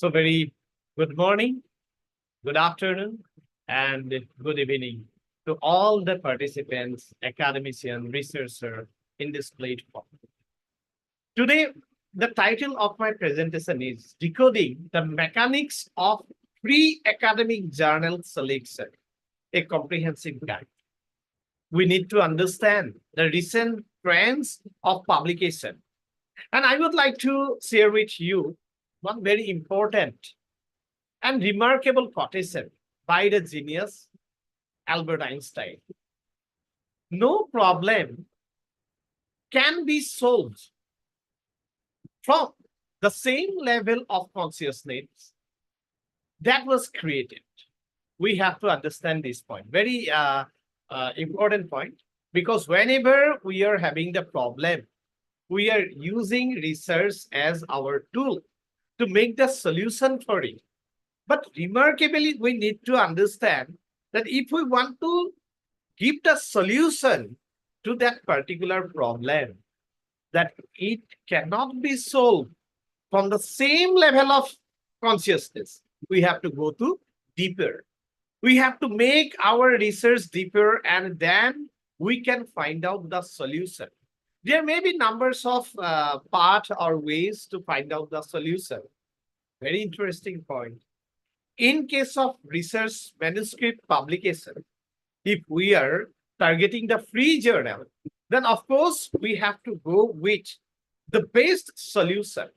So very good morning, good afternoon, and good evening to all the participants, academicians, researchers in this platform. Today, the title of my presentation is Decoding the Mechanics of Free Academic Journal Selection, a Comprehensive Guide. We need to understand the recent trends of publication. And I would like to share with you one very important and remarkable quotation by the genius Albert Einstein. No problem can be solved from the same level of consciousness that was created. We have to understand this point. Very important point, because whenever we are having the problem, we are using research as our tool to make the solution for it. But remarkably, we need to understand that if we want to give the solution to that particular problem, that it cannot be solved from the same level of consciousness. We have to go to deeper. We have to make our research deeper, and then we can find out the solution. There may be numbers of paths or ways to find out the solution. Very interesting point. In case of research manuscript publication, if we are targeting the free journal, then of course we have to go with the best solution.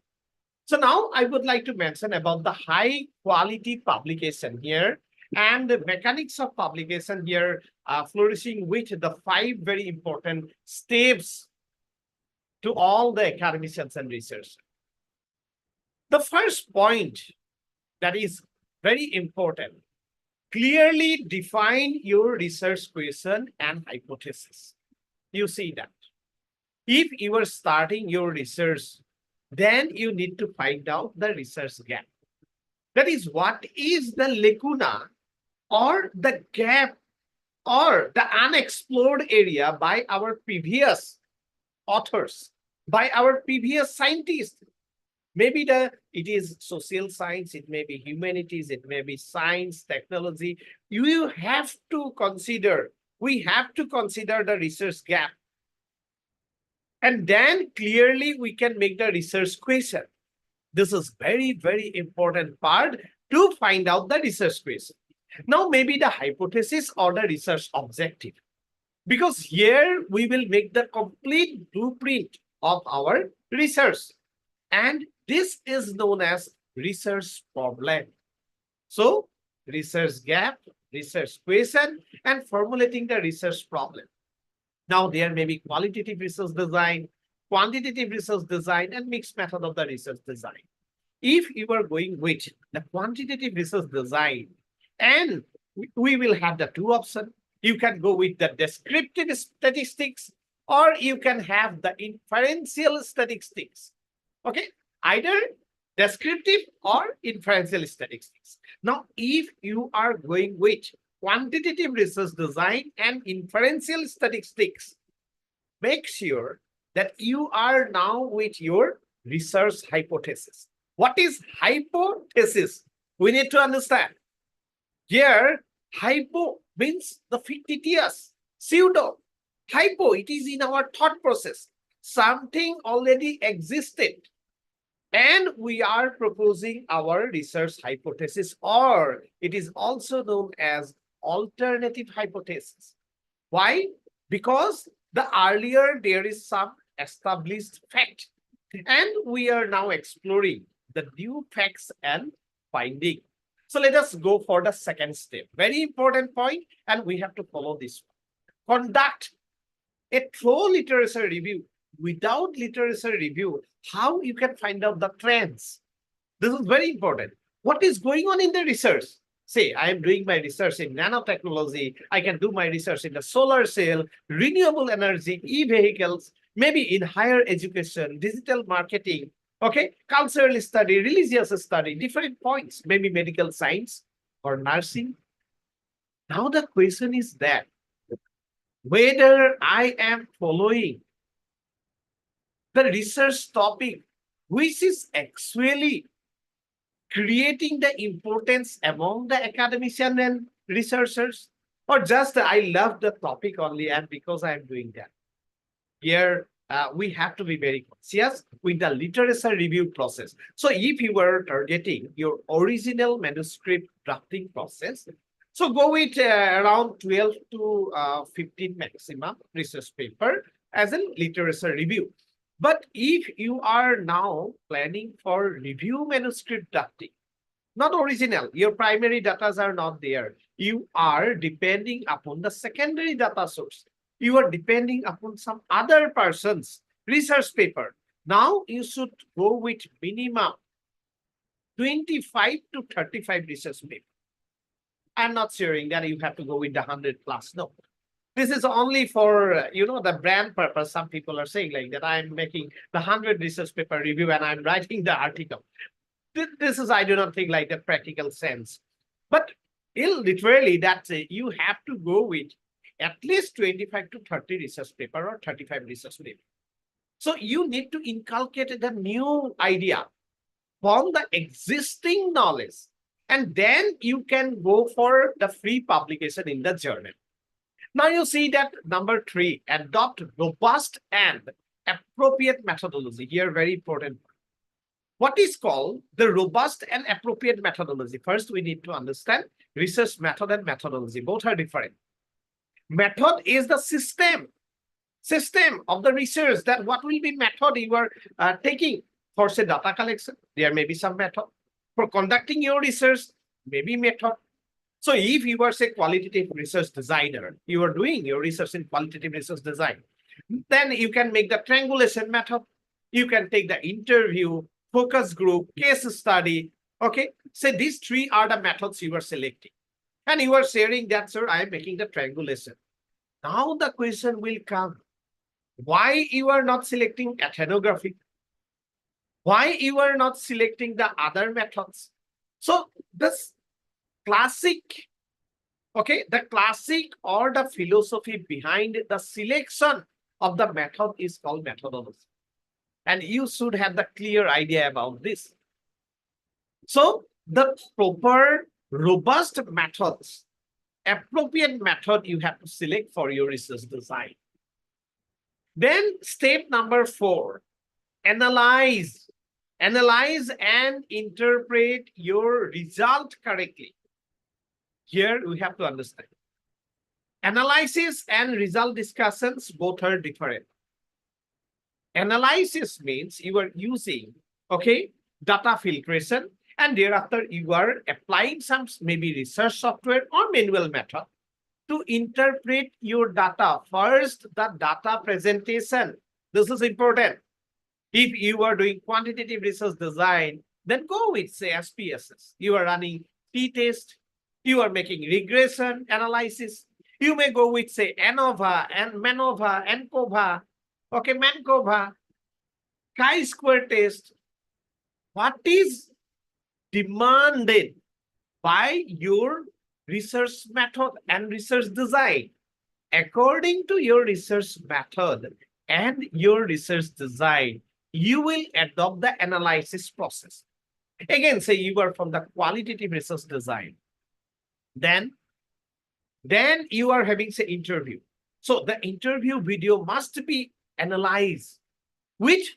So now I would like to mention about the high quality publication here and the mechanics of publication here, flourishing with the 5 very important steps to all the academicians and researchers. The first point that is very important: clearly define your research question and hypothesis. You see that. If you are starting your research, then you need to find out the research gap. That is, what is the lacuna or the gap or the unexplored area by our previous authors, by our previous scientists. Maybe it is social science, it may be humanities, it may be science, technology. You have to consider, we have to consider the research gap. And then clearly we can make the research question. This is very, very important part to find out the research question. Now maybe the hypothesis or the research objective. Because here we will make the complete blueprint of our research. And this is known as research problem. So, research gap, research question, and formulating the research problem. Now, there may be qualitative research design, quantitative research design, and mixed method of the research design. If you are going with the quantitative research design, and we will have the 2 options. You can go with the descriptive statistics, or you can have the inferential statistics. Okay, either descriptive or inferential statistics. Now, if you are going with quantitative research design and inferential statistics, make sure that you are now with your research hypothesis. What is hypothesis? We need to understand. Here, hypo means the fictitious, pseudo. Hypo, it is in our thought process. Something already existed, and we are proposing our research hypothesis, or it is also known as alternative hypothesis. Why? Because the earlier there is some established fact, and we are now exploring the new facts and finding. So let us go for the second step. Very important point, and we have to follow this one. Conduct a thorough literature review. Without literature review, how you can find out the trends? This is very important. What is going on in the research? Say, I am doing my research in nanotechnology. I can do my research in the solar cell, renewable energy, e-vehicles, maybe in higher education, digital marketing, okay, cultural study, religious study, different points, maybe medical science or nursing. Now the question is that whether I am following the research topic which is actually creating the importance among the academician and researchers, or just I love the topic only and because I'm doing that. Here, we have to be very conscious with the literature review process. So if you were targeting your original manuscript drafting process, so go with around 12 to 15 maximum research paper as a literature review. But if you are now planning for review manuscript drafting, not original, your primary data are not there. You are depending upon the secondary data source. You are depending upon some other person's research paper. Now you should go with minimum 25 to 35 research paper. I'm not sharing that you have to go with the 100 plus. No, this is only for, the brand purpose. Some people are saying like that I'm making the 100 research paper review and I'm writing the article. This is, I do not think like the practical sense. But literally that you have to go with at least 25 to 30 research paper or 35 research paper. So you need to inculcate the new idea from the existing knowledge. And then you can go for the free publication in the journal. Now you see that number 3, adopt robust and appropriate methodology. Here, very important. What is called the robust and appropriate methodology? First, we need to understand research method and methodology. Both are different. Method is the system of the research. That what will be method you are taking for say data collection. There may be some method. For conducting your research, maybe method. So if you are say qualitative research designer, you are doing your research in qualitative research design, then you can make the triangulation method. You can take the interview, focus group, case study. Okay, so these 3 are the methods you are selecting. And you are sharing that, sir, I am making the triangulation. Now the question will come, why you are not selecting ethnography? Why you are not selecting the other methods? So this classic, the classic or the philosophy behind the selection of the method is called methodology. And you should have the clear idea about this. So the proper, robust methods, appropriate method you have to select for your research design. Then step number 4, analyze and interpret your result correctly. Here we have to understand. Analysis and result discussions both are different. Analysis means you are using, data filtration, and thereafter you are applying some maybe research software or manual method to interpret your data. First, the data presentation. This is important. If you are doing quantitative research design, then go with say SPSS. You are running t-test. You are making regression analysis. You may go with say ANOVA and MANOVA, ANCOVA, MANCOVA, chi-square test. What is demanded by your research method and research design? According to your research method and your research design, you will adopt the analysis process. Again, say you are from the qualitative research design. Then you are having say interview. So the interview video must be analyzed with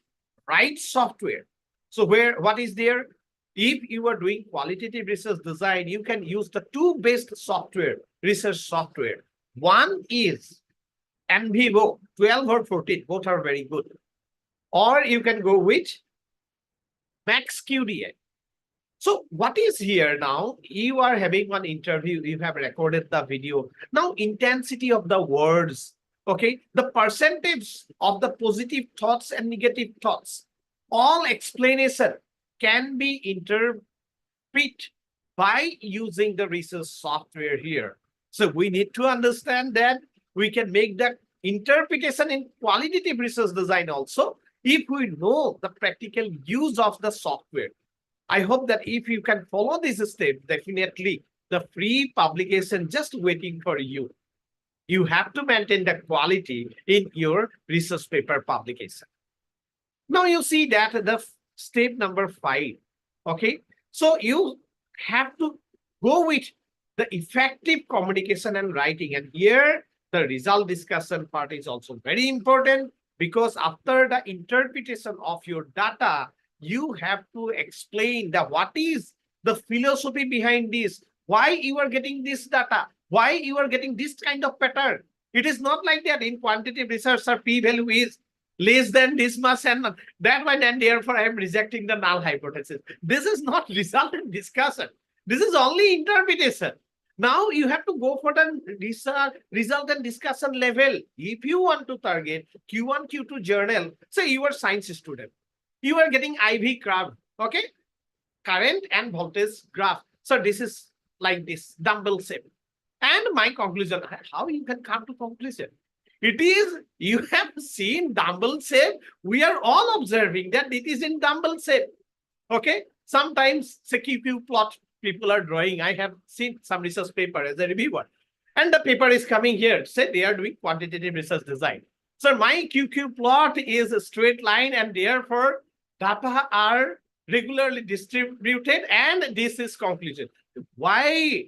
right software. So what is there? If you are doing qualitative research design, you can use the 2 best software, research software. One is NVIVO, 12 or 14, both are very good. Or you can go with MaxQDA. So what is here now? You are having one interview, you have recorded the video. Now intensity of the words, the percentage of the positive thoughts and negative thoughts, all explanation can be interpreted by using the research software here. So we need to understand that we can make that interpretation in qualitative research design also if we know the practical use of the software. I hope that if you can follow this step, definitely the free publication just waiting for you. You have to maintain the quality in your research paper publication. Now you see that the step number 5. So you have to go with the effective communication and writing. And here the result discussion part is also very important, because after the interpretation of your data, you have to explain that what is the philosophy behind this, why you are getting this data, why you are getting this kind of pattern. It is not like that in quantitative research, the p-value is less than this much and that one, and therefore I am rejecting the null hypothesis. This is not result and discussion. This is only interpretation. Now you have to go for the research, result and discussion level. If you want to target Q1, Q2 journal, say you are science student, you are getting IV graph, okay? Current and voltage graph. So this is like this, dumbbell shape. And my conclusion, how you can come to conclusion? It is, you have seen dumbbell shape. We are all observing that it is in dumbbell shape. Okay. Sometimes say QQ plot people are drawing. I have seen some research paper as a reviewer. And the paper is coming here. Say they are doing quantitative research design. So my QQ plot is a straight line, and therefore data are regularly distributed, and this is conclusion. Why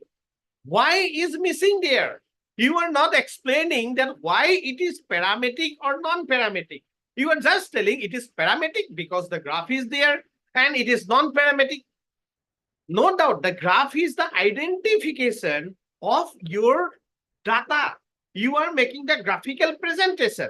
is missing there? You are not explaining that why it is parametric or non-parametric. You are just telling it is parametric because the graph is there, and it is non-parametric. No doubt, the graph is the identification of your data. You are making the graphical presentation.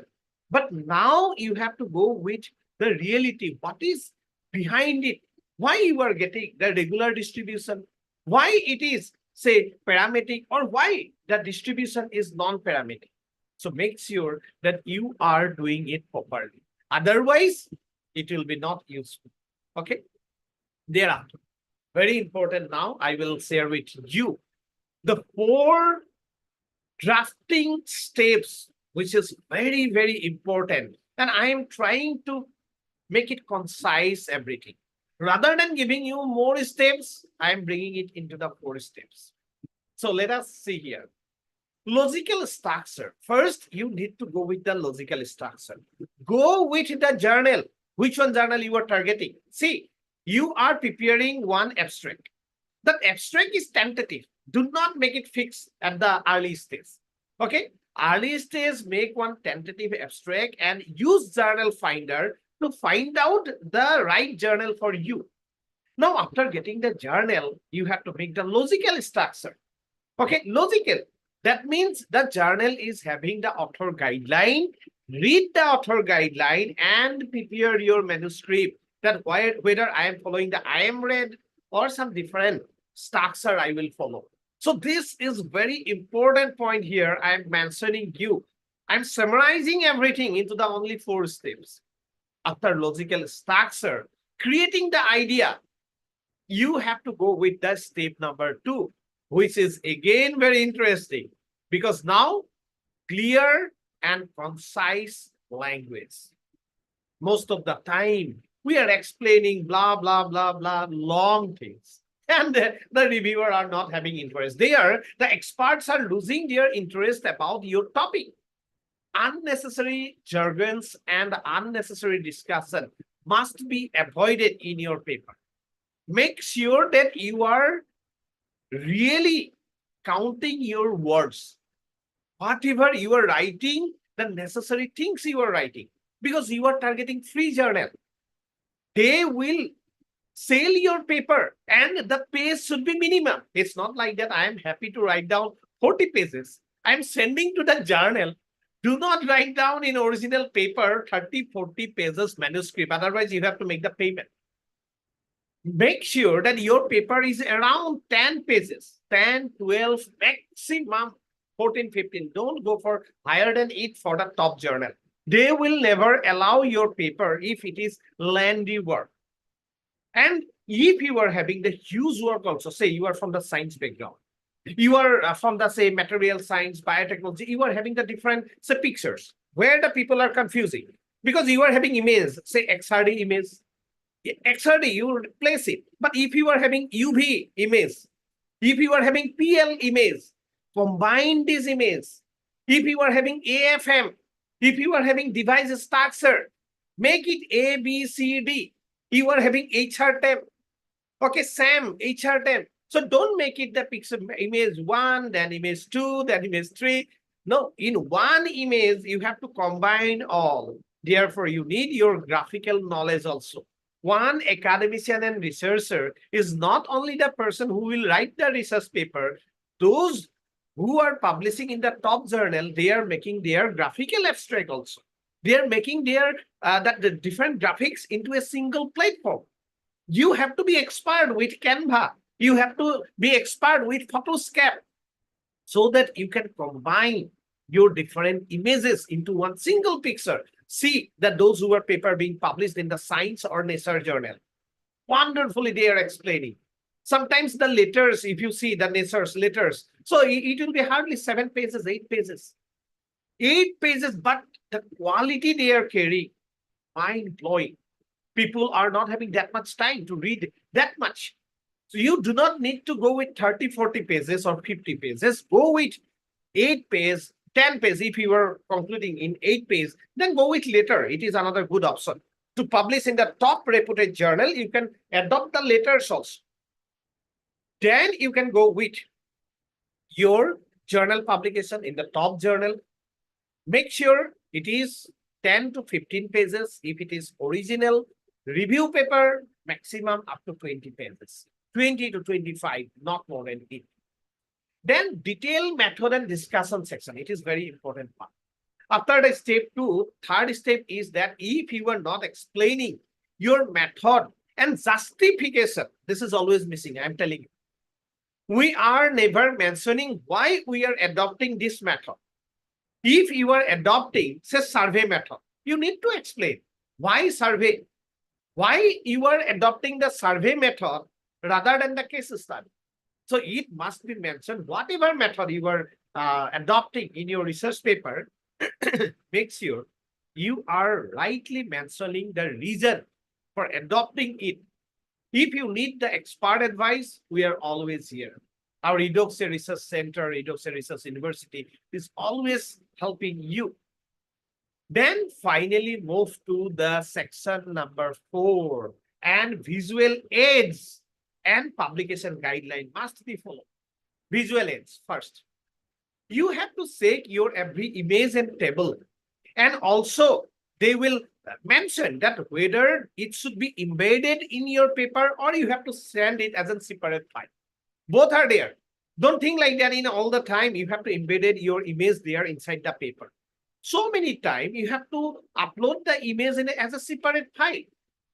But now you have to go with the reality. What is behind it? Why you are getting the regular distribution? Why it is, say, parametric, or why the distribution is non-parametric? So make sure that you are doing it properly. Otherwise, it will be not useful. Okay? Thereafter, very important now, I will share with you the 4 drafting steps, which is very, very important. And I am trying to make it concise, everything. Rather than giving you more steps, I am bringing it into the 4 steps. So let us see here. Logical structure. First, you need to go with the logical structure. Go with the journal. Which one journal you are targeting? See, you are preparing one abstract. That abstract is tentative. Do not make it fixed at the early stage. Okay? Early stage, make one tentative abstract and use journal finder to find out the right journal for you. Now, after getting the journal, you have to make the logical structure. Okay, logical. That means the journal is having the author guideline. Read the author guideline and prepare your manuscript, that whether I am following the IM-read or some different structure I will follow. So this is very important point here. I am mentioning you. I'm summarizing everything into the only 4 steps. After logical structure, creating the idea, you have to go with the step number 2, which is again very interesting, because now clear and concise language. Most of the time, we are explaining blah, blah, blah, blah, long things. And the reviewer are not having interest. There, the experts are losing their interest about your topic. Unnecessary jargons and unnecessary discussion must be avoided in your paper. Make sure that you are really counting your words. Whatever you are writing, the necessary things you are writing, because you are targeting free journal. They will sell your paper and the page should be minimum. It's not like that I am happy to write down 40 pages. I'm sending to the journal. Do not write down in original paper 30, 40 pages manuscript. Otherwise, you have to make the payment. Make sure that your paper is around 10 pages, 10, 12, maximum 14, 15. Don't go for higher than it for the top journal. They will never allow your paper if it is lengthy work. And if you are having the huge work also, say you are from the science background, you are from the, say, material science, biotechnology, you are having the different, say, pictures where the people are confusing because you are having image, say XRD image. XRD, you replace it. But if you are having UV image, if you are having PL image, combine this image. If you are having AFM, if you are having device structure, make it A, B, C, D. You are having HR tab. Okay, Sam, HR10. So don't make it the pixel image 1, then image 2, then image 3. No, in one image, you have to combine all. Therefore, you need your graphical knowledge also. One academician and researcher is not only the person who will write the research paper. Those who are publishing in the top journal, they are making their graphical abstract also. They are making their the different graphics into a single platform. You have to be expert with CANVA. You have to be expert with Photoscape so that you can combine your different images into one single picture. See that those who are paper being published in the Science or Nature journal, wonderfully they are explaining. Sometimes the letters, if you see the Nature's letters, so it will be hardly 7 pages, 8 pages. 8 pages, but the quality they are carrying, mind-blowing. People are not having that much time to read that much. So you do not need to go with 30, 40 pages or 50 pages. Go with 8 pages, 10 pages. If you are concluding in 8 pages, then go with letter. It is another good option. To publish in the top reputed journal, you can adopt the letters also. Then you can go with your journal publication in the top journal. Make sure it is 10 to 15 pages. If it is original, review paper, maximum up to 20 pages. 20 to 25, not more than 8. Then detailed method and discussion section. It is very important part. After the step 2, third step is that if you are not explaining your method and justification, this is always missing, I'm telling you. We are never mentioning why we are adopting this method. If you are adopting, say, survey method, you need to explain why survey, why you are adopting the survey method rather than the case study. So it must be mentioned, whatever method you are adopting in your research paper, make sure you are rightly mentioning the reason for adopting it. If you need the expert advice, we are always here. Our Eudoxia Research Centre, Eudoxia Research University is always helping you. Then finally move to the section number 4, and visual aids and publication guideline must be followed. Visual aids first. You have to check your every image and table, and also they will mention that whether it should be embedded in your paper or you have to send it as a separate file. Both are there. Don't think like that in all the time you have to embed your image there inside the paper. So many times you have to upload the image as a separate file.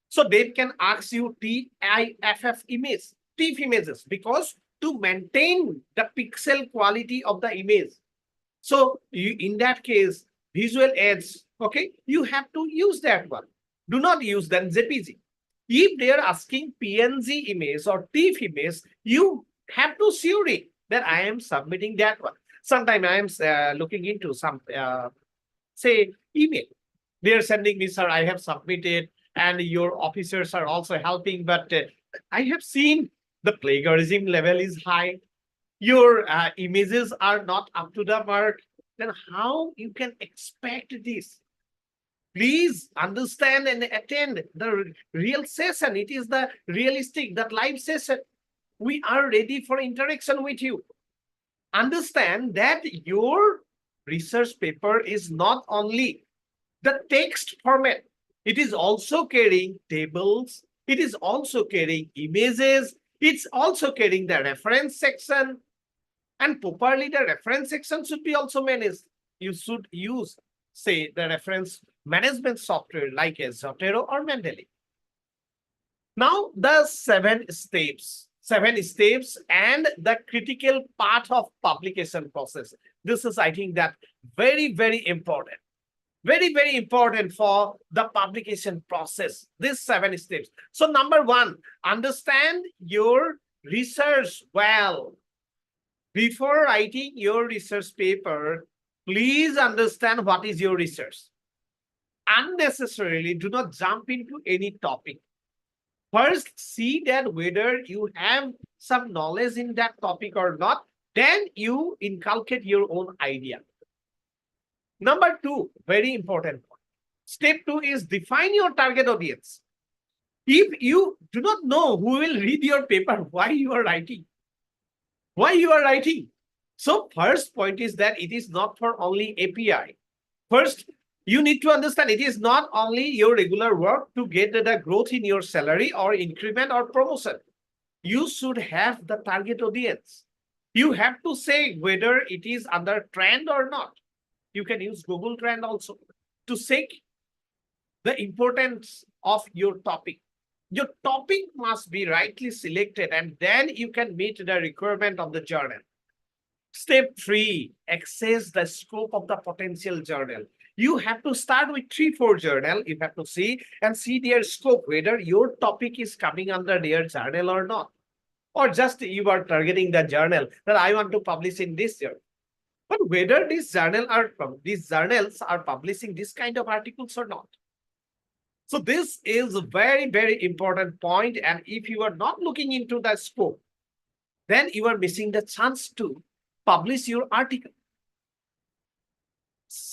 So they can ask you TIFF image, TIFF images, because to maintain the pixel quality of the image. So you, in that case, visual aids, okay, you have to use that one. Do not use then JPG. If they are asking PNG image or TIFF image, you have to sure it that I am submitting that one. Sometimes I am looking into some, say, email. They are sending me, sir, I have submitted, and your officers are also helping, but I have seen the plagiarism level is high. Your images are not up to the mark. Then how you can expect this? Please understand and attend the real session. It is the realistic, that live session. We are ready for interaction with you. Understand that your research paper is not only the text format. It is also carrying tables. It is also carrying images. It's also carrying the reference section. And properly, the reference section should be also managed. You should use, say, the reference management software like a Zotero or Mendeley. Now, the 7 steps and the critical part of publication process. This is, I think, that very, very important. Very, very important for the publication process, these 7 steps. So number 1, understand your research well. Before writing your research paper, please understand what is your research. Unnecessarily, do not jump into any topic. First, see that whether you have some knowledge in that topic or not, then you inculcate your own idea. Number 2, very important. Step 2 is define your target audience. If you do not know who will read your paper, why you are writing? Why you are writing? So first point is that it is not for only API. First, you need to understand it is not only your regular work to get the growth in your salary or increment or promotion. You should have the target audience. You have to say whether it is under trend or not. You can use Google Trend also to check the importance of your topic. Your topic must be rightly selected, and then you can meet the requirement of the journal. Step 3, assess the scope of the potential journal. You have to start with 3-4 journal. You have to see their scope, whether your topic is coming under their journal or not. Or just you are targeting the journal that I want to publish in this year. But whether these journals are publishing this kind of articles or not. So this is a very, very important point. And if you are not looking into the scope, then you are missing the chance to publish your article.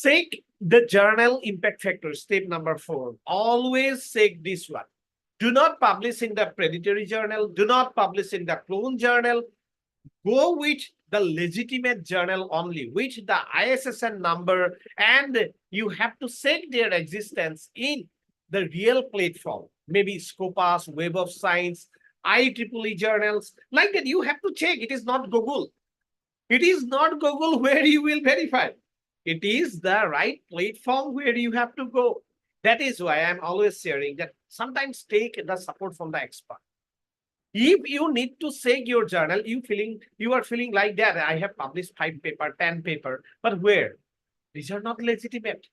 Check the journal impact factor, step number 4. Always check this one. Do not publish in the predatory journal. Do not publish in the clone journal. Go with the legitimate journal only, with the ISSN number, and you have to check their existence in the real platform, maybe Scopus, Web of Science, IEEE journals, like that. You have to check. It is not Google. It is not Google where you will verify. It is the right platform where you have to go. That is why I'm always sharing that sometimes take the support from the expert. If you need to check your journal, you are feeling like that. I have published 5 paper, 10 paper, but where? These are not legitimate.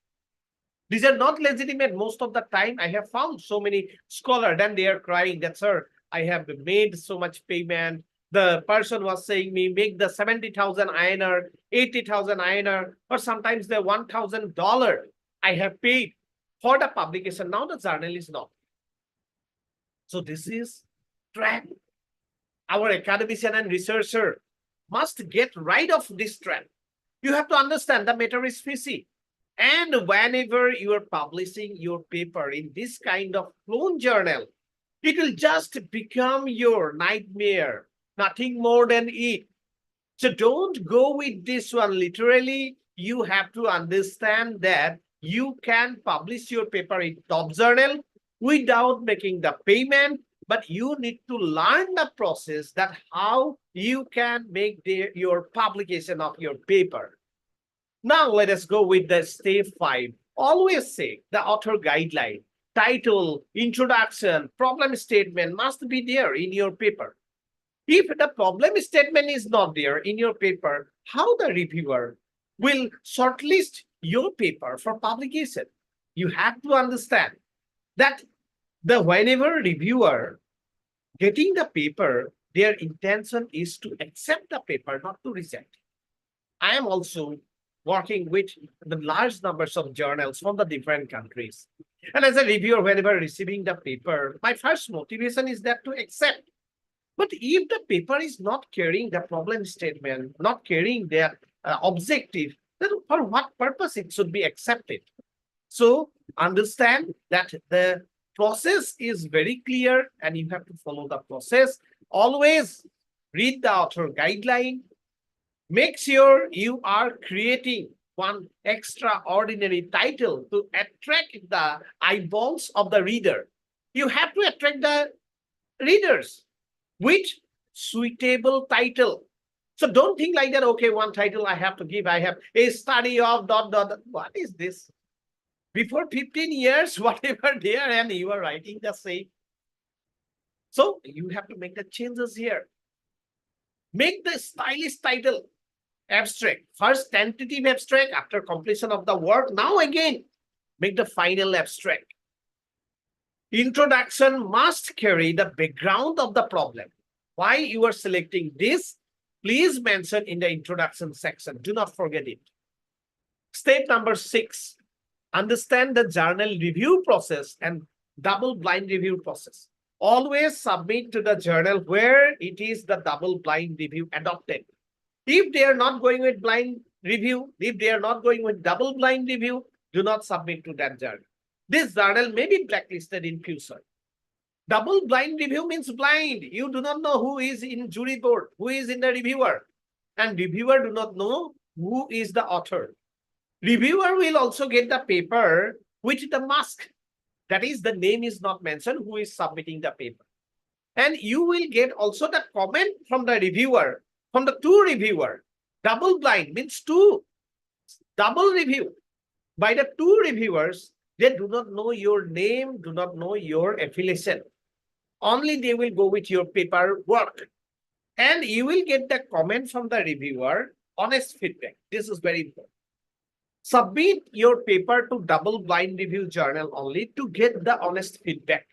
These are not legitimate. Most of the time, I have found so many scholars, then they are crying that, sir, I have made so much payment. The person was saying me, make the 70,000 INR, 80,000 INR, or sometimes the $1,000 I have paid for the publication. Now the journal is not. So this is trap. Our academician and researcher must get rid of this trap. You have to understand the matter is fishy. And whenever you are publishing your paper in this kind of clone journal, it will just become your nightmare, nothing more than it. So don't go with this one literally. You have to understand that you can publish your paper in top journal without making the payment, but you need to learn the process that how you can make your publication of your paper. Now let us go with the step 5. Always say the author guideline, title, introduction, problem statement must be there in your paper. If the problem statement is not there in your paper, how the reviewer will shortlist your paper for publication? You have to understand that whenever reviewer getting the paper, their intention is to accept the paper, not to reject. I am also working with the large numbers of journals from the different countries. And as a reviewer, whenever receiving the paper, my first motivation is that to accept. But if the paper is not carrying the problem statement, not carrying their objective, then for what purpose it should be accepted? So understand that the process is very clear and you have to follow the process. Always read the author guideline. Make sure you are creating one extraordinary title to attract the eyeballs of the reader. You have to attract the readers with suitable title. So don't think like that, okay, one title I have to give, I have a study of ... What is this? Before 15 years, whatever there, and you are writing the same. So you have to make the changes here. Make the stylish title abstract. First tentative abstract after completion of the work. Now again, make the final abstract. Introduction must carry the background of the problem. Why you are selecting this? Please mention in the introduction section. Do not forget it. Step number 6. Understand the journal review process and double-blind review process. Always submit to the journal where it is the double-blind review adopted. If they are not going with blind review, if they are not going with double-blind review, do not submit to that journal. This journal may be blacklisted in future. Double blind review means blind. You do not know who is in jury board, who is in the reviewer, and reviewer do not know who is the author. Reviewer will also get the paper with the mask. That is, the name is not mentioned who is submitting the paper. And you will get also the comment from the reviewer, from the two reviewer. Double blind means two. Double review by the two reviewers. They do not know your name, do not know your affiliation. Only they will go with your paper work. And you will get the comment from the reviewer, honest feedback. This is very important. Submit your paper to double blind review journal only to get the honest feedback.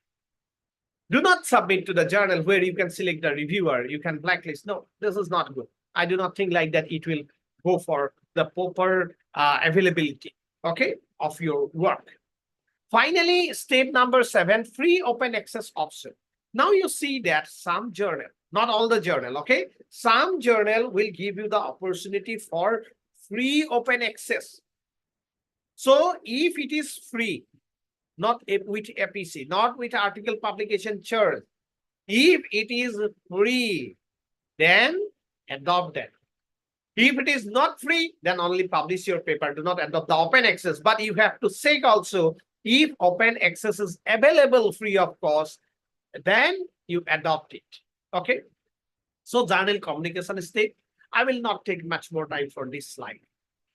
Do not submit to the journal where you can select the reviewer, you can blacklist. No, this is not good. I do not think like that it will go for the proper availability, okay, of your work. Finally, step number 7, free open access option. Now you see that some journal, not all the journal, okay, some journal will give you the opportunity for free open access. So if it is free, not with APC, not with article publication charge, if it is free, then adopt that. If it is not free, then only publish your paper. Do not adopt the open access. But you have to check also, if open access is available free of cost, then you adopt it. Okay. So journal communication step. I will not take much more time for this slide.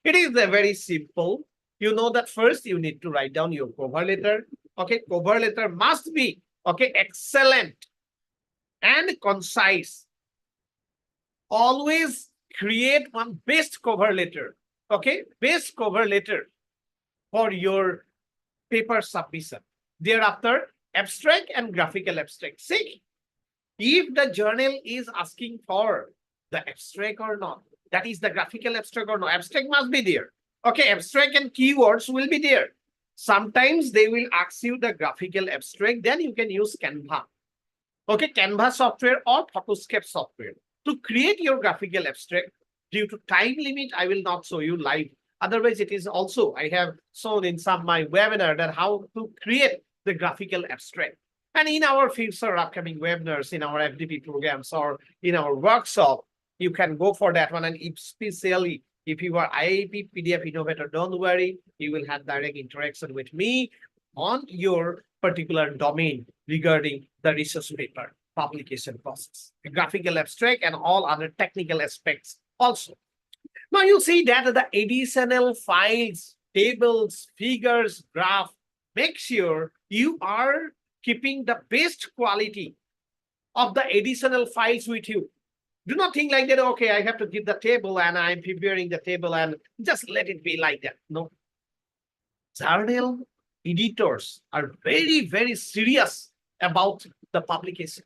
It is very simple. You know that first you need to write down your cover letter. Okay. Cover letter must be, okay, excellent and concise. Always create one best cover letter, okay, best cover letter for your paper submission. Thereafter, abstract and graphical abstract. See, if the journal is asking for the abstract or not, that is the graphical abstract or not, abstract must be there. Okay, abstract and keywords will be there. Sometimes they will ask you the graphical abstract, then you can use CANVA. Okay, CANVA software or Photoscape software to create your graphical abstract. Due to time limit, I will not show you live. Otherwise, it is also, I have shown in some my webinar that how to create the graphical abstract. And in our future upcoming webinars, in our FDP programs or in our workshop, you can go for that one. And especially if you are IAP PDF Innovator, don't worry, you will have direct interaction with me on your particular domain regarding the research paper publication process, the graphical abstract and all other technical aspects also. Now you see that the additional files, tables, figures, graph, make sure you are keeping the best quality of the additional files with you. Do not think like that, okay, I have to give the table and I'm preparing the table and just let it be like that. No. Journal editors are very, very serious about the publication.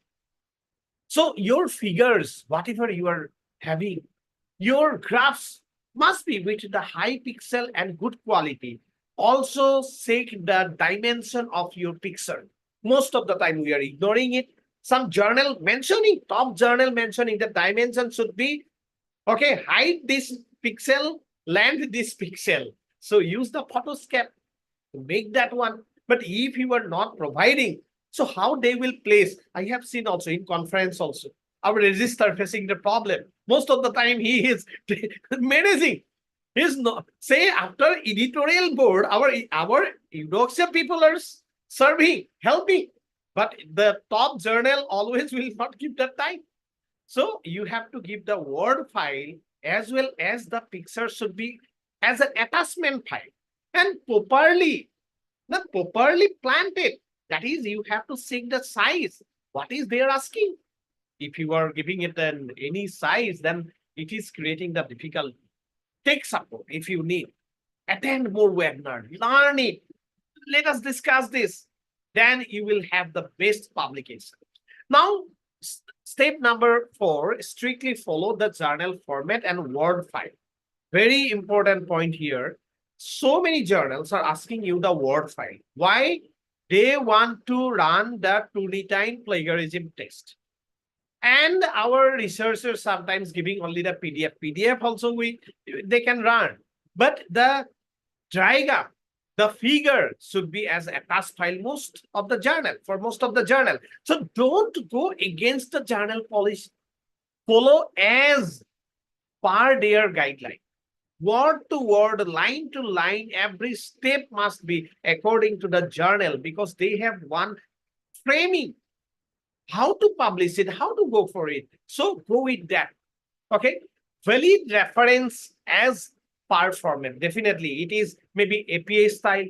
So your figures, whatever you are having, your graphs must be with the high pixel and good quality. Also check the dimension of your picture. Most of the time we are ignoring it. Some journal mentioning, top journal mentioning the dimension should be, okay, height this pixel, length this pixel. So use the Photoscape to make that one. But if you are not providing, so how they will place? I have seen also in conference also, our registrar facing the problem. Most of the time he is managing. He's not, say after editorial board, our Eudoxia people are serving, helping. But the top journal always will not give that time. So you have to give the Word file as well as the picture should be as an attachment file and properly planted. That is, you have to check the size. What is they asking? If you are giving it any size, then it is creating the difficulty. Take support if you need. Attend more webinar, learn it. Let us discuss this. Then you will have the best publication. Now, step number 4, strictly follow the journal format and Word file. Very important point here. So many journals are asking you the Word file. Why? They want to run the Turnitin plagiarism test. And our researchers sometimes giving only the PDF. PDF also they can run. But the diagram, The figure should be as attached file most of the journal, for most of the journal. So don't go against the journal policy. Follow as per their guideline. Word to word, line to line, every step must be according to the journal, because they have one framing. How to publish it, how to go for it. So go with that. Okay. Valid reference as per format. Definitely, it is maybe APA style,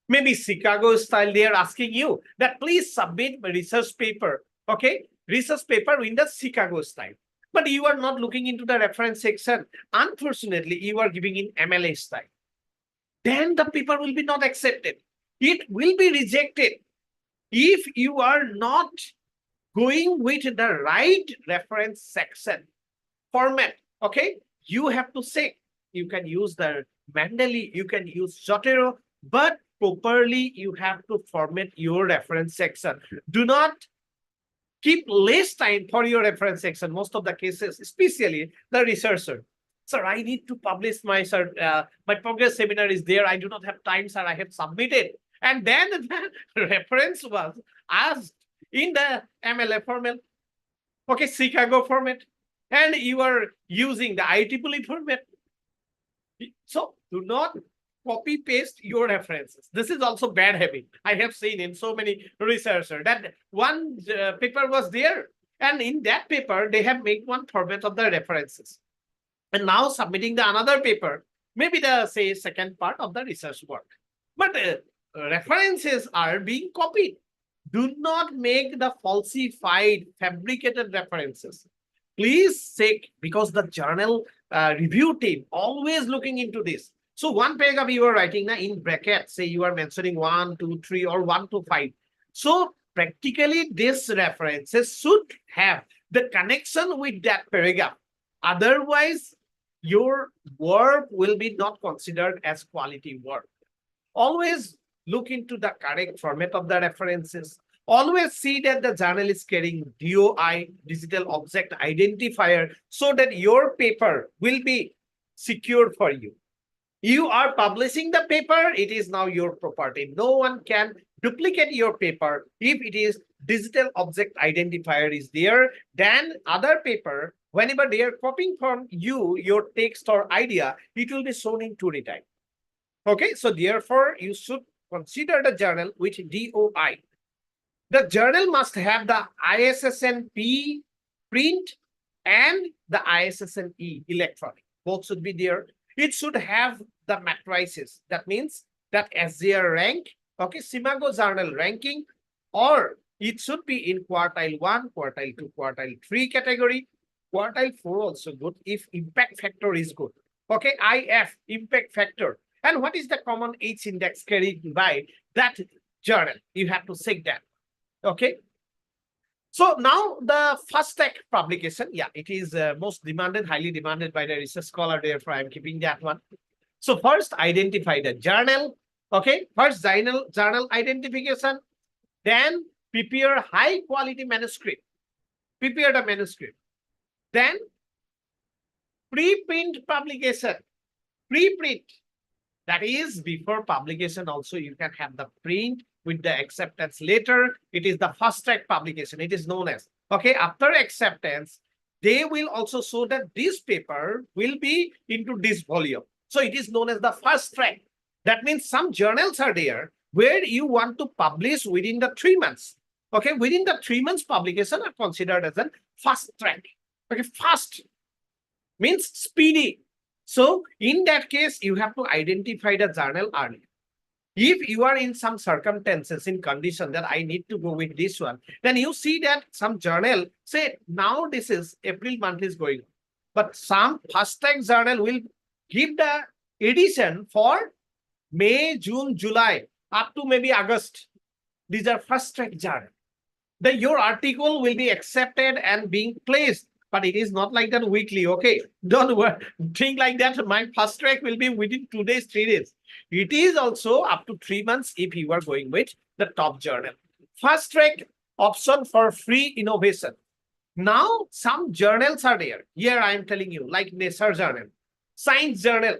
maybe Chicago style. They are asking you that please submit a research paper. Okay. Research paper in the Chicago style. But you are not looking into the reference section. Unfortunately, you are giving in MLA style. Then the paper will be not accepted. It will be rejected if you are not going with the right reference section format. Okay, you have to say you can use the Mendeley, you can use Zotero, but properly you have to format your reference section. Do not keep less time for your reference section. Most of the cases, especially the researcher. Sir, I need to publish my my progress seminar is there. I do not have time, sir. I have submitted. And then the reference was asked in the MLA format, okay, Chicago format, and you are using the IEEE format. So do not copy paste your references. This is also bad habit. I have seen in so many researchers that one paper was there, and in that paper they have made one format of the references, and now submitting the another paper, maybe the say second part of the research work, but references are being copied. Do not make the falsified, fabricated references. Please check, because the journal review team always looking into this. So one paragraph you are writing now in brackets, say you are mentioning 1, 2, 3 or 1 to 5. So practically this references should have the connection with that paragraph. Otherwise, your work will be not considered as quality work. Always look into the correct format of the references. Always see that the journal is carrying DOI, digital object identifier, so that your paper will be secure for you. You are publishing the paper, it is now your property. No one can duplicate your paper. If it is digital object identifier is there, then other paper, whenever they are copying from you, your text or idea, it will be shown in 2D type. Okay, so therefore, you should consider the journal with DOI. The journal must have the ISSN-P print and the ISSN-E electronic. Both should be there. It should have the matrices. That means that as their rank, okay, Chicago journal ranking, or it should be in quartile 1, quartile 2, quartile 3 category, quartile 4 also good if impact factor is good. Okay, IF, impact factor. And what is the common H index carried by that journal? You have to check that. Okay. So now the first track publication, yeah, it is most demanded, highly demanded by the research scholar. Therefore, I'm keeping that one. So first, identify the journal. Okay, first journal identification. Then prepare high quality manuscript. Prepare the manuscript. Then preprint publication. Preprint. That is before publication. Also, you can have the print with the acceptance letter. It is the fast track publication. It is known as, okay, after acceptance, they will also show that this paper will be into this volume. So it is known as the fast track. That means some journals are there where you want to publish within the 3 months. Okay, within the 3 months publication are considered as a fast track. Okay, fast means speedy. So in that case, you have to identify the journal early. If you are in some circumstances, in condition that I need to go with this one, then you see that some journal say now this is April month is going on, but some fast track journal will give the edition for May, June, July, up to maybe August. These are fast track journal. Then your article will be accepted and being placed, but it is not like that weekly. Okay, don't think like that. My fast track will be within 2 days, 3 days. It is also up to 3 months if you are going with the top journal. Fast track option for free innovation. Now, some journals are there. Here I am telling you, like Nature journal, Science journal,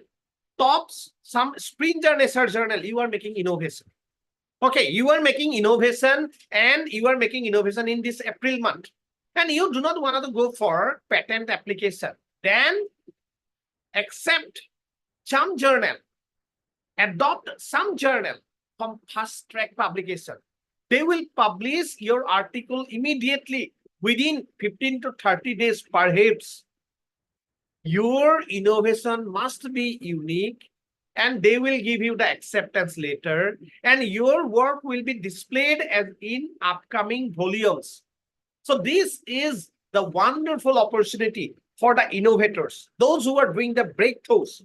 some Springer Research Journal, you are making innovation. Okay, you are making innovation and you are making innovation in this April month. And you do not want to go for patent application. Then accept some journal, adopt some journal from fast track publication. They will publish your article immediately within 15 to 30 days perhaps. Your innovation must be unique and they will give you the acceptance letter and your work will be displayed as in upcoming volumes. So this is the wonderful opportunity for the innovators, those who are doing the breakthroughs.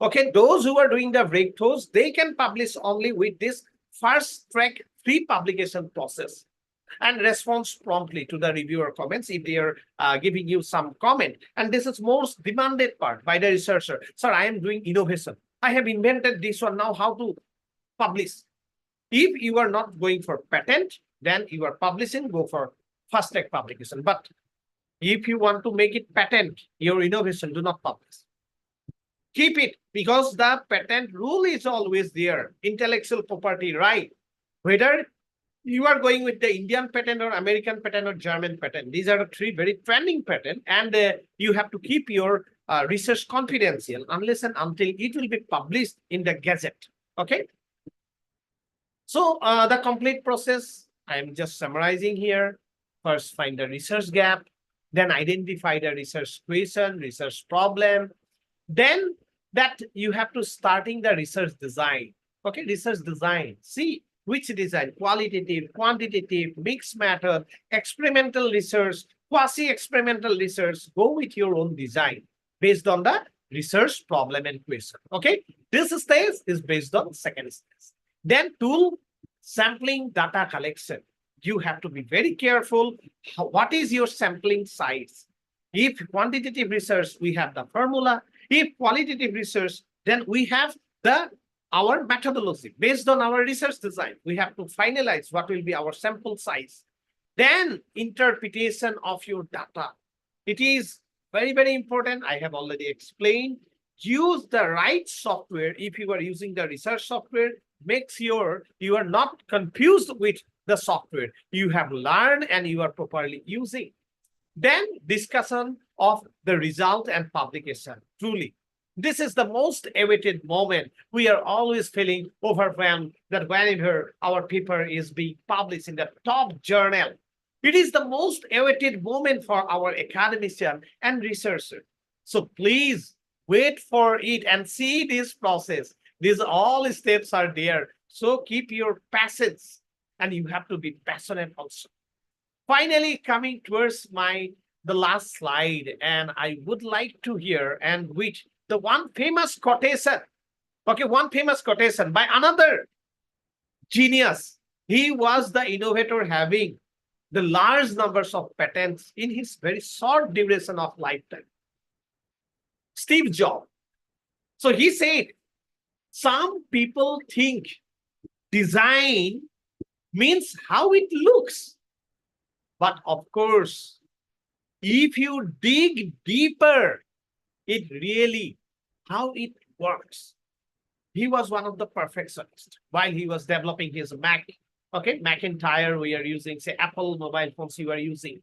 Okay, those who are doing the breakthroughs, they can publish only with this fast track free publication process and response promptly to the reviewer comments if they are giving you some comment. And this is most demanded part by the researcher. Sir, I am doing innovation. I have invented this one, now how to publish? If you are not going for patent, then you are publishing, go for fast track publication. But if you want to make it patent, your innovation, do not publish. Keep it, because the patent rule is always there. Intellectual property right. Whether you are going with the Indian patent or American patent or German patent, these are the three very trending patents, and you have to keep your research confidential unless and until it will be published in the Gazette. Okay. So the complete process, I am just summarizing here. First, find the research gap, then identify the research question, research problem. Then that you have to starting the research design. Okay, research design. See which design, qualitative, quantitative, mixed method, experimental research, quasi-experimental research. Go with your own design based on the research problem and question. Okay, this stage is based on second stage. Then tool, sampling, data collection. You have to be very careful. What is your sampling size? If quantitative research, we have the formula. If qualitative research, then we have our methodology. Based on our research design, we have to finalize what will be our sample size. Then interpretation of your data. It is very, very important. I have already explained. Use the right software. If you are using the research software, make sure you are not confused with the software. You have learned and you are properly using. Then discussion of the result and publication. Truly, this is the most awaited moment. We are always feeling overwhelmed that whenever our paper is being published in the top journal, it is the most awaited moment for our academician and researcher. So please wait for it and see this process. These all steps are there. So keep your patience and you have to be passionate also. Finally, coming towards the last slide, and I would like to hear and which the one famous quotation, okay, one famous quotation by another genius. He was the innovator having the large numbers of patents in his very short duration of lifetime. Steve Jobs. So he said, some people think design means how it looks. But of course, if you dig deeper, it really how it works. He was one of the perfectionists while he was developing his Mac. Okay, Macintyre we are using, say Apple mobile phones you are using.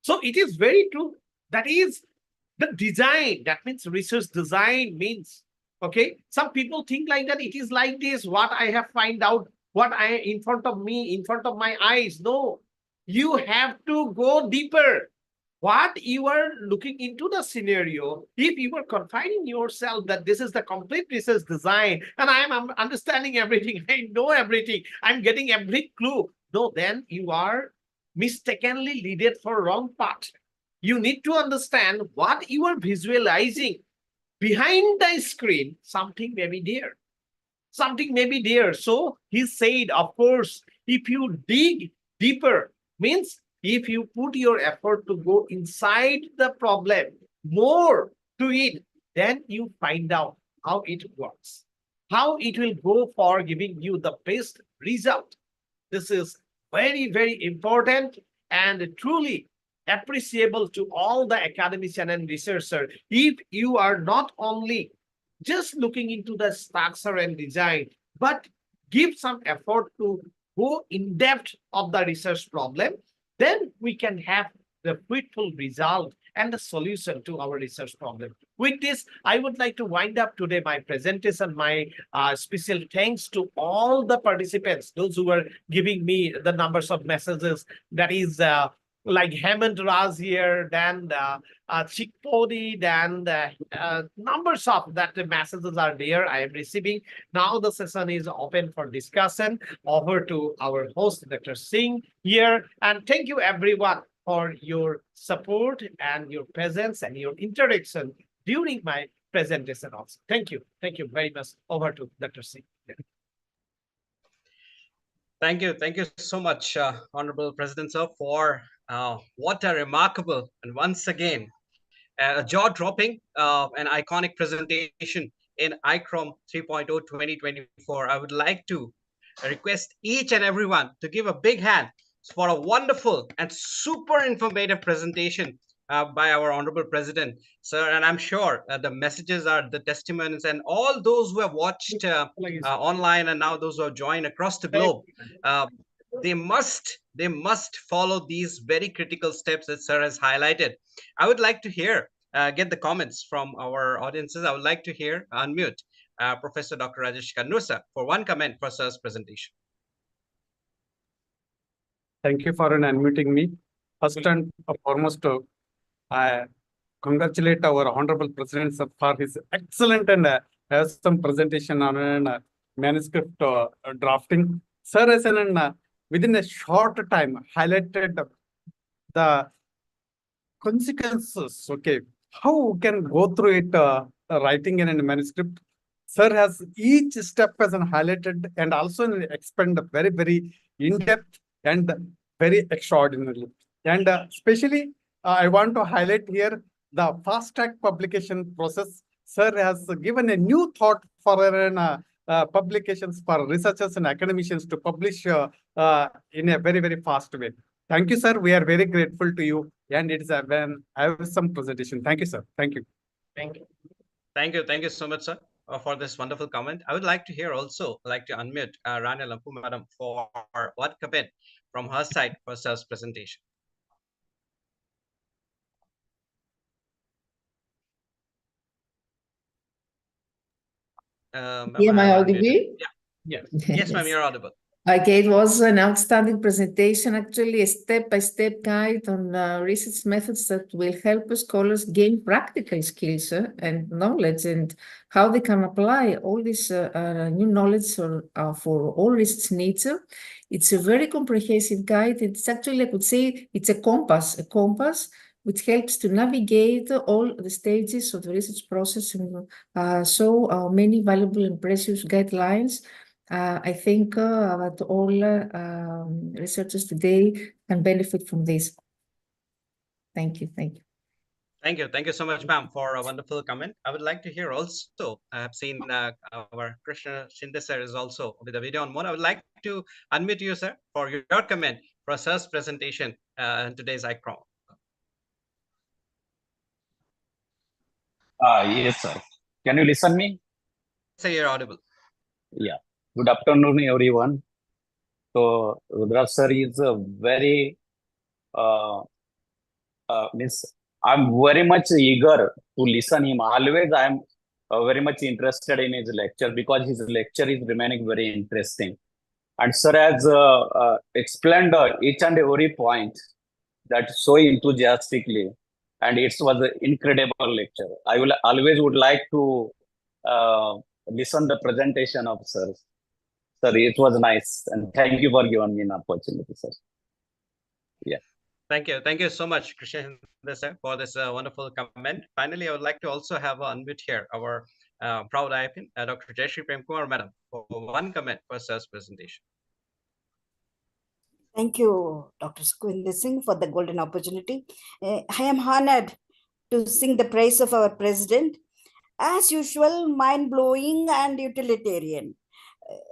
So it is very true. That is the design. That means research design means, okay, some people think like that it is like this, what I have find out, what I in front of me, in front of my eyes. No, you have to go deeper. What you are looking into the scenario, if you are confining yourself that this is the complete research design and I am understanding everything, I know everything, I'm getting every clue. No, then you are mistakenly leaded for wrong path. You need to understand what you are visualizing. Behind the screen, something may be there. Something may be there. So he said, of course, if you dig deeper, means if you put your effort to go inside the problem, more to it, then you find out how it works, how it will go for giving you the best result. This is very, very important and truly appreciable to all the academician and researcher. If you are not only just looking into the structure and design, but give some effort to go in depth of the research problem, then we can have the fruitful result and the solution to our research problem. With this, I would like to wind up today my presentation. My special thanks to all the participants, those who are giving me the numbers of messages. That is like Hemant Raj here, then Chikpodi, then numbers of that the messages are there I am receiving. Now the session is open for discussion. Over to our host, Dr. Singh here. And thank you everyone for your support and your presence and your interaction during my presentation also. Thank you. Thank you very much. Over to Dr. Singh. Yeah. Thank you. Thank you so much, Honorable President, sir, for what a remarkable and once again, a jaw-dropping and iconic presentation in ICORM 3.0 2024. I would like to request each and everyone to give a big hand for a wonderful and super informative presentation by our Honorable President, sir. And I'm sure the messages are the testimonies, and all those who have watched online and now those who have joined across the globe, they must follow these very critical steps that sir has highlighted. I would like to hear, get the comments from our audiences. I would like to hear, unmute Professor Dr. Rajesh Kannur for one comment for sir's presentation. Thank you for unmuting me. First and foremost, I congratulate our Honorable President sir for his excellent and awesome presentation on manuscript drafting. Sir has within a short time highlighted the consequences, okay, how we can go through it writing in a manuscript. Sir has each step as highlighted and also expand very, very in-depth and very extraordinarily. And especially, I want to highlight here the fast-track publication process. Sir has given a new thought for publications for researchers and academicians to publish in a very, very fast way. Thank you, sir. We are very grateful to you. And it is an awesome presentation. Thank you, sir. Thank you. Thank you. Thank you. Thank you so much, sir, for this wonderful comment. I would like to hear also, like to unmute Rania Lampu, madam, for what comment from her side for sir's presentation. Am I audible? Yeah. Yes. Yes, ma'am, you're audible. Okay, it was an outstanding presentation, actually a step-by-step guide on research methods that will help scholars gain practical skills and knowledge and how they can apply all this new knowledge for all research needs. It's a very comprehensive guide. It's actually, I could say, it's a compass which helps to navigate all the stages of the research process and so many valuable and precious guidelines. I think that all researchers today can benefit from this. Thank you. Thank you. Thank you. Thank you so much, ma'am, for a wonderful comment. I would like to hear also, I have seen our Krishna Shinde sir is also with a video on mode. I would like to unmute you, sir, for your comment for sir's presentation in today's ICORM. Yes, sir. Can you listen me? Sir, you're audible. Yeah. Good afternoon, everyone. So, Rhituraj sir is a very, I'm very much eager to listen him. Always I am very much interested in his lecture because his lecture is remaining very interesting. And sir has explained each and every point that so enthusiastically. And it was an incredible lecture. I will always would like to listen the presentation of sir. Sir, it was nice, and thank you for giving me an opportunity, sir. Yeah. Thank you. Thank you so much, Krishna, sir, for this wonderful comment. Finally, I would like to also have unmute here our proud IPN, Dr. Jayashree Premkumar, madam, for one comment for sir's presentation. Thank you, Dr. Singh, for the golden opportunity. I am honored to sing the praise of our president. As usual, mind-blowing and utilitarian.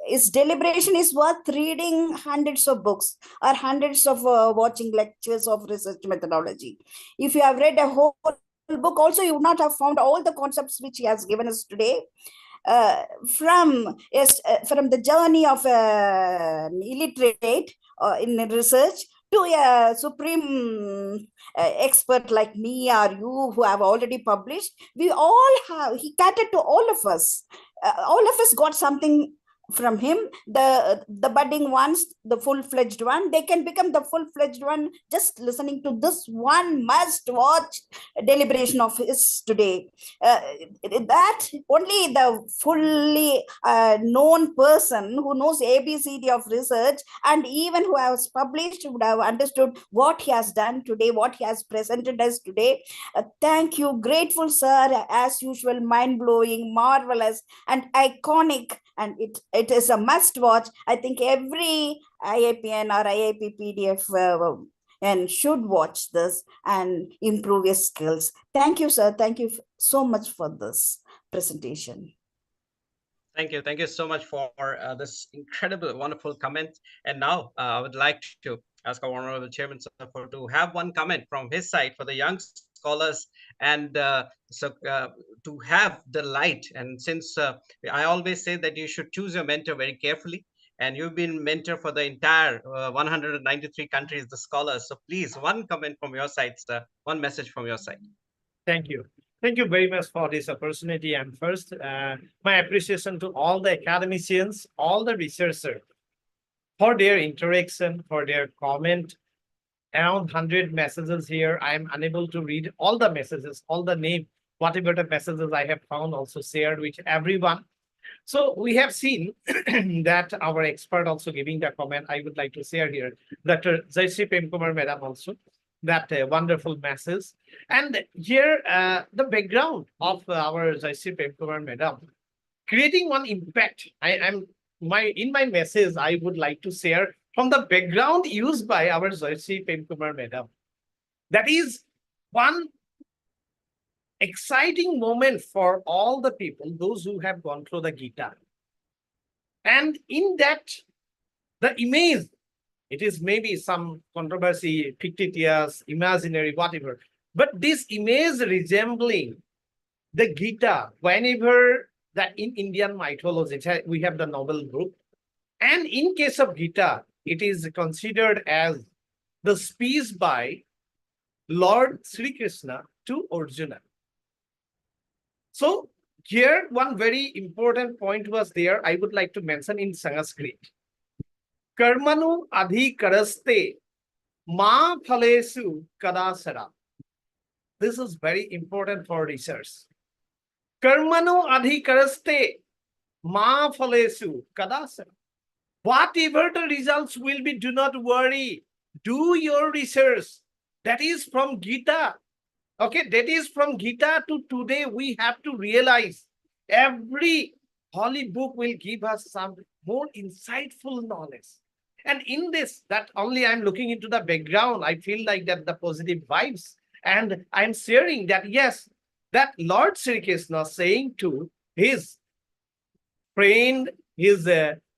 His deliberation is worth reading hundreds of books or hundreds of watching lectures of research methodology. If you have read a whole book also, you would not have found all the concepts which he has given us today. From the journey of an illiterate in research to a supreme expert like me or you who have already published, he catered to all of us. All of us got something from him. The budding ones, the full-fledged one, they can become the full-fledged one just listening to this one must-watch deliberation of his today. That only the fully known person who knows ABCD of research and even who has published would have understood what he has done today, what he has presented us today. Thank you, grateful sir, as usual, mind-blowing, marvelous, and iconic, and it is a must watch. I think every IAPN or IIP PDF and should watch this and improve your skills. Thank you, sir. Thank you so much for this presentation. Thank you. Thank you so much for this incredible, wonderful comment. And now I would like to ask our Honorable Chairman sir, to have one comment from his side for the young scholars and to have the light. And since I always say that you should choose your mentor very carefully, and you've been mentor for the entire 193 countries, the scholars. So please, one comment from your side, sir, one message from your side. Thank you. Thank you very much for this opportunity. And first, my appreciation to all the academicians, all the researchers for their interaction, for their comment. Around 100 messages here. I am unable to read all the messages, all the name, whatever the messages I have found also shared with everyone. So we have seen that our expert also giving the comment. I would like to share here, Dr. Jayashree Premkumar Madam also, that wonderful message. And here, the background of our Jayashree Premkumar Madam, creating one impact. In my message, I would like to share from the background used by our Jayashree Premkumar Madam. That is one exciting moment for all the people, those who have gone through the Gita. And in that, the image, it is maybe some controversy, fictitious, imaginary, whatever. But this image resembling the Gita, whenever that in Indian mythology, we have the novel group. And in case of Gita, it is considered as the speech by Lord Sri Krishna to Arjuna. So here, one very important point was there, I would like to mention in Sanskrit. Karmanu adhikaraste ma phalesu kadasara. This is very important for research. Karmanu adhikaraste ma phalesu kadasara. Whatever the results will be, do not worry. Do your research. That is from Gita. Okay, that is from Gita to today. We have to realize every holy book will give us some more insightful knowledge. And in this, that only I'm looking into the background, I feel like that the positive vibes. And I'm sharing that, yes, that Lord Sri Krishna saying to his friend, his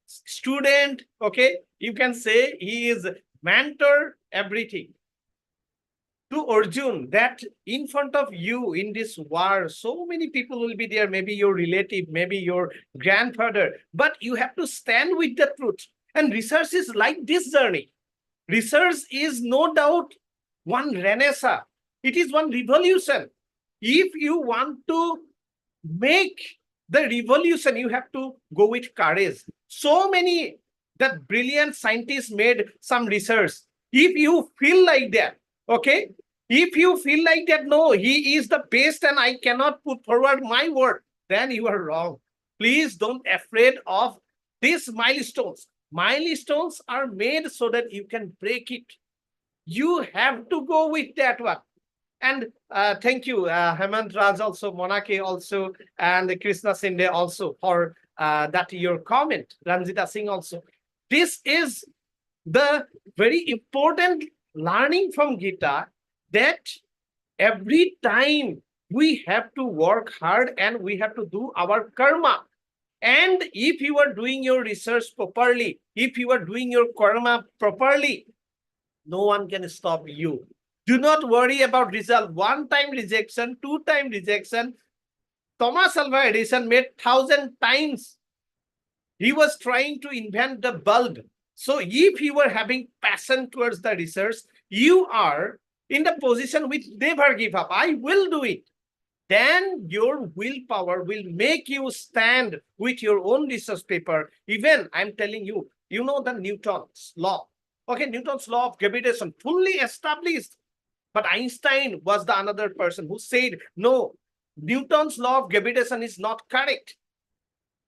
student, okay, you can say he is mentor, everything. To Arjun, that in front of you in this war, so many people will be there, maybe your relative, maybe your grandfather, but you have to stand with the truth. And research is like this journey. Research is no doubt one renaissance. It is one revolution. If you want to make the revolution, you have to go with courage. So many that brilliant scientists made some research. If you feel like that, okay, if you feel like that, no, he is the best and I cannot put forward my word, then you are wrong. Please don't be afraid of these milestones. Milestones are made so that you can break it. You have to go with that one. And thank you, Hemant Raj also, Monake also, and Krishna Sinde also for that your comment, Ranjita Singh also. This is the very important learning from Gita, that every time we have to work hard and we have to do our karma. And if you are doing your research properly, if you are doing your karma properly, no one can stop you. Do not worry about result. One-time rejection, two-time rejection. Thomas Alva Edison made 1,000 times. He was trying to invent the bulb. So if you are having passion towards the research, you are in the position which never give up. I will do it. Then your willpower will make you stand with your own research paper. Even I'm telling you, you know the Newton's law. Okay, Newton's law of gravitation, fully established. But Einstein was the another person who said, no, Newton's law of gravitation is not correct.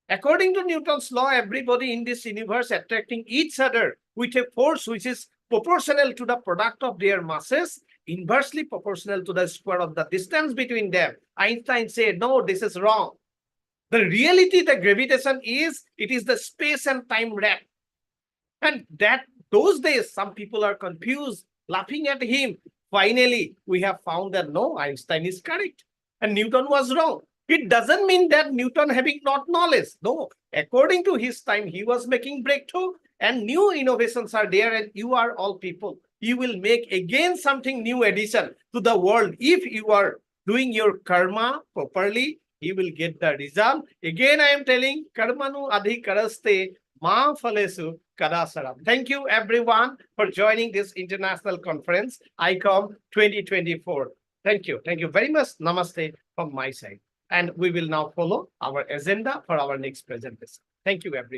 According to Newton's law, everybody in this universe attracting each other with a force which is proportional to the product of their masses, inversely proportional to the square of the distance between them. Einstein said, no, this is wrong. The reality, the gravitation is, it is the space and time wrap. And that those days, some people are confused, laughing at him. Finally, we have found that no, Einstein is correct and Newton was wrong. It doesn't mean that Newton having not knowledge. No, according to his time, he was making breakthrough and new innovations are there, and you are all people. You will make again something new addition to the world. If you are doing your karma properly, you will get the result. Again, I am telling, karmanu adhikaraste ma phalesu kadasaram. Thank you everyone for joining this international conference, ICORM 2024. Thank you. Thank you very much. Namaste from my side. And we will now follow our agenda for our next presentation. Thank you, everyone.